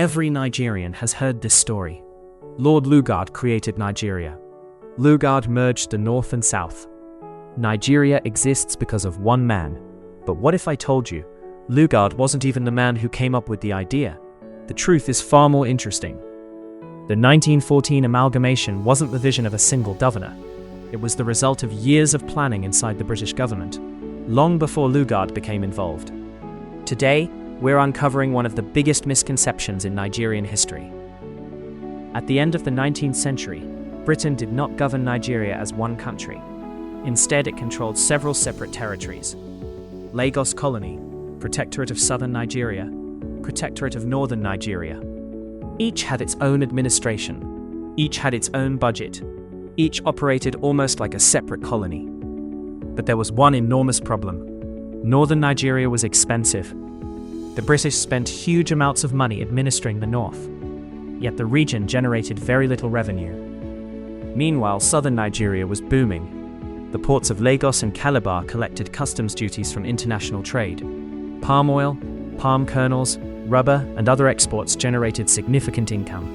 Every Nigerian has heard this story. Lord Lugard created Nigeria. Lugard merged the North and South. Nigeria exists because of one man. But what if I told you, Lugard wasn't even the man who came up with the idea? The truth is far more interesting. The 1914 amalgamation wasn't the vision of a single governor. It was the result of years of planning inside the British government, long before Lugard became involved. Today, we're uncovering one of the biggest misconceptions in Nigerian history. At the end of the 19th century, Britain did not govern Nigeria as one country. Instead, it controlled several separate territories. Lagos Colony, Protectorate of Southern Nigeria, Protectorate of Northern Nigeria. Each had its own administration. Each had its own budget. Each operated almost like a separate colony. But there was one enormous problem. Northern Nigeria was expensive. The British spent huge amounts of money administering the north. Yet the region generated very little revenue. Meanwhile, southern Nigeria was booming. The ports of Lagos and Calabar collected customs duties from international trade. Palm oil, palm kernels, rubber, and other exports generated significant income.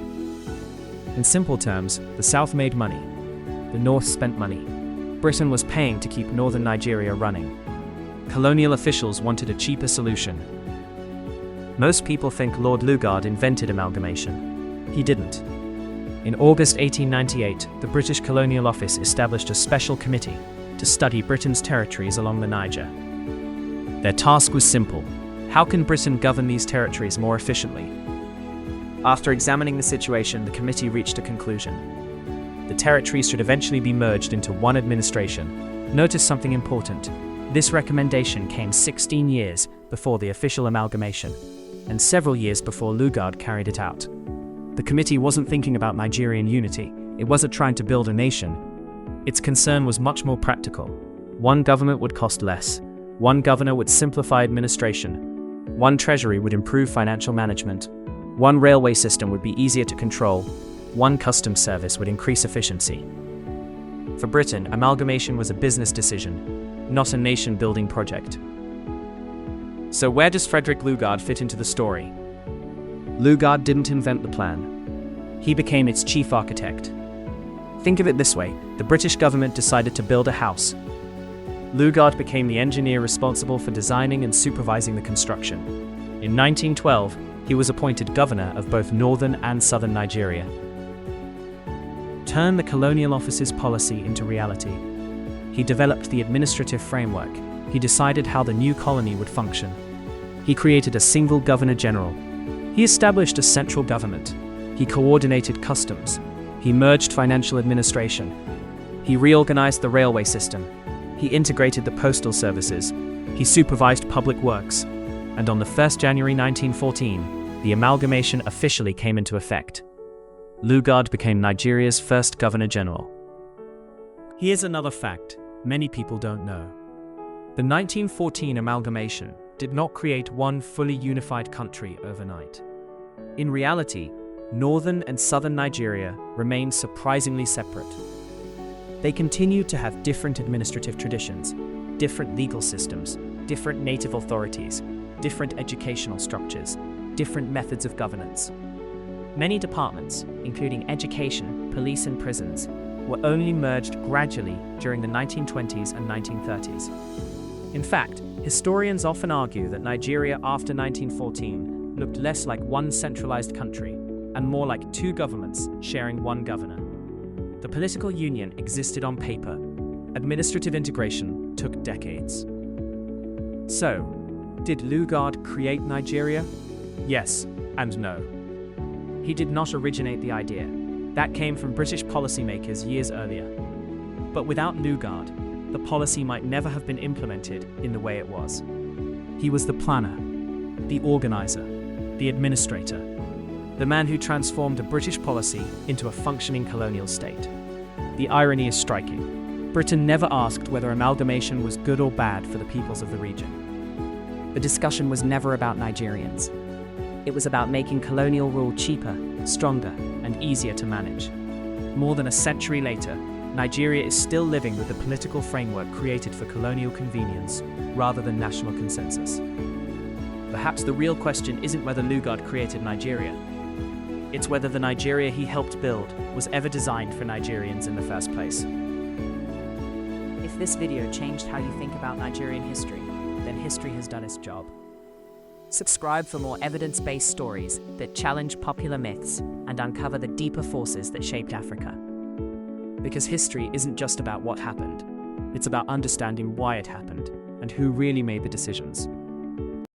In simple terms, the South made money. The North spent money. Britain was paying to keep northern Nigeria running. Colonial officials wanted a cheaper solution. Most people think Lord Lugard invented amalgamation. He didn't. In August 1898, the British Colonial Office established a special committee to study Britain's territories along the Niger. Their task was simple. How can Britain govern these territories more efficiently? After examining the situation, the committee reached a conclusion. The territories should eventually be merged into one administration. Notice something important. This recommendation came 16 years before the official amalgamation, and several years before Lugard carried it out. The committee wasn't thinking about Nigerian unity. It wasn't trying to build a nation. Its concern was much more practical. One government would cost less. One governor would simplify administration. One treasury would improve financial management. One railway system would be easier to control. One customs service would increase efficiency. For Britain, amalgamation was a business decision, not a nation-building project. So where does Frederick Lugard fit into the story? Lugard didn't invent the plan. He became its chief architect. Think of it this way: the British government decided to build a house. Lugard became the engineer responsible for designing and supervising the construction. In 1912, he was appointed governor of both northern and southern Nigeria. Turn the Colonial Office's policy into reality. He developed the administrative framework. He decided how the new colony would function. He created a single governor-general. He established a central government. He coordinated customs. He merged financial administration. He reorganized the railway system. He integrated the postal services. He supervised public works. And on the 1st January 1914, the amalgamation officially came into effect. Lugard became Nigeria's first governor-general. Here's another fact many people don't know. The 1914 amalgamation did not create one fully unified country overnight. In reality, northern and southern Nigeria remained surprisingly separate. They continued to have different administrative traditions, different legal systems, different native authorities, different educational structures, different methods of governance. Many departments, including education, police and prisons, were only merged gradually during the 1920s and 1930s. In fact, historians often argue that Nigeria after 1914 looked less like one centralized country and more like two governments sharing one governor. The political union existed on paper. Administrative integration took decades. So, did Lugard create Nigeria? Yes and no. He did not originate the idea. That came from British policymakers years earlier. But without Lugard, the policy might never have been implemented in the way it was. He was the planner, the organizer, the administrator, the man who transformed a British policy into a functioning colonial state. The irony is striking. Britain never asked whether amalgamation was good or bad for the peoples of the region. The discussion was never about Nigerians. It was about making colonial rule cheaper, stronger, and easier to manage. More than a century later, Nigeria is still living with the political framework created for colonial convenience rather than national consensus. Perhaps the real question isn't whether Lugard created Nigeria, It's whether the Nigeria he helped build was ever designed for Nigerians in the first place. If this video changed how you think about Nigerian history, then history has done its job. Subscribe for more evidence-based stories that challenge popular myths and uncover the deeper forces that shaped Africa. Because history isn't just about what happened, it's about understanding why it happened and who really made the decisions.